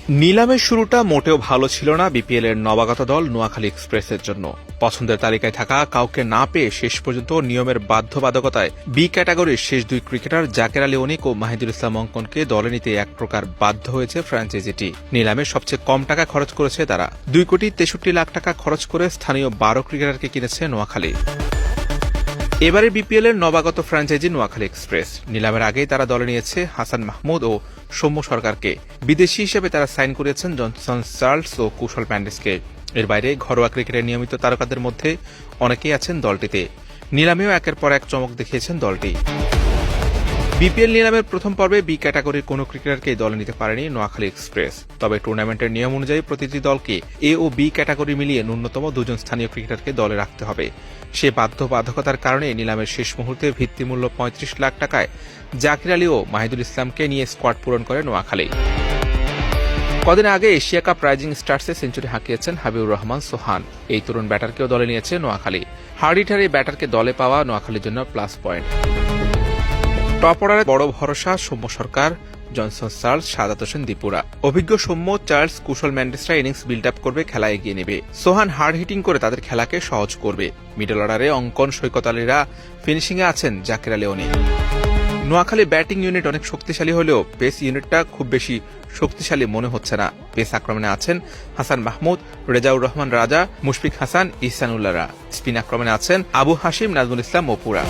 নিলামের শুরুটা মোটেও ভালো ছিল না বিপিএল এর নবাগত দল নোয়াখালী এক্সপ্রেসের জন্য। পছন্দের তালিকায় থাকা কাউকে না পেয়ে শেষ পর্যন্ত নিয়মের বাধ্যবাধকতায় বি ক্যাটাগরির শেষ দুই ক্রিকেটার জাকের আলী অনিক ও মাহিদুল ইসলাম অঙ্কনকে দলে নিতে এক প্রকার বাধ্য হয়েছে ফ্র্যাঞ্চাইজিটি। নিলামে সবচেয়ে কম টাকা খরচ করেছে তারা। 2,63,00,000 টাকা খরচ করে স্থানীয় 12 ক্রিকেটারকে কিনেছে নোয়াখালী। এবারে বিপিএল এর নবাগত ফ্র্যাঞ্চাইজি নোয়াখালী এক্সপ্রেস। নিলামের আগেই তারা দলে নিয়েছে হাসান মাহমুদ ও সৌম্য সরকারকে। বিদেশি হিসেবে তারা সাইন করেছেন জনসন চার্লস ও কুশল প্যান্ডিসকে। এর বাইরে ঘরোয়া ক্রিকেটের নিয়মিত তারকাদের মধ্যে অনেকেই আছেন দলটিতে। নিলামেও একের পর এক চমক দেখিয়েছেন দলটি। বিপিএল নিলামের প্রথম পর্বে বি ক্যাটাগরির কোনো ক্রিকেটারকেই দলে নিতে পারেনি নোয়াখালী এক্সপ্রেস। তবে টুর্নামেন্টের নিয়ম অনুযায়ী প্রতিটি দলকে এ ও বি ক্যাটাগরি মিলিয়ে ন্যূনতম 2 জন স্থানীয় ক্রিকেটারকে দলে রাখতে হবে। সে বাধ্যবাধকতার কারণে নিলামের শেষ মুহূর্তে ভিত্তিমূল্য 35 লাখ টাকায় জাকির আলী ও মাহিদুল ইসলামকে নিয়ে স্কোয়াড পূরণ করে নোয়াখালী। কদিন আগে এশিয়া কাপ রাইজিং স্টার্সে সেঞ্চুরি হাঁকিয়েছেন হাবিবুর রহমান সোহান। এই তরুণ ব্যাটারকেও দলে নিয়েছে নোয়াখালী। হার্ডিটার এই ব্যাটারকে দলে পাওয়া নোয়াখালীর জন্য প্লাস পয়েন্ট। টপ অর্ডারে বড় ভরসা সৌম্য সরকার, জনসন চার্লস, সাদাত হোসেন দীপুরা। অভিজ্ঞ সৌম্য, চার্লস, কুশল ম্যান্ডেসরা ইনিংস বিল্ড আপ করবে, খেলা এগিয়ে নেবে। সোহান হার্ড হিটিং করে তাদের খেলাকে সহজ করবে। মিডল অর্ডারে অঙ্কন, সৈকত আলীরা, ফিনিশিংয়ে আছেন জাকির আলী অনিক। নোয়াখালী ব্যাটিং ইউনিট অনেক শক্তিশালী হলেও পেস ইউনিটটা খুব বেশি শক্তিশালী মনে হচ্ছে না। পেস আক্রমণে আছেন হাসান মাহমুদ, রেজাউর রহমান রাজা, মুশফিক হাসান, ইহসানুল্লাহরা। স্পিন আক্রমণে আছেন আবু হাশিম, নাজমুল ইসলাম, অপুরা।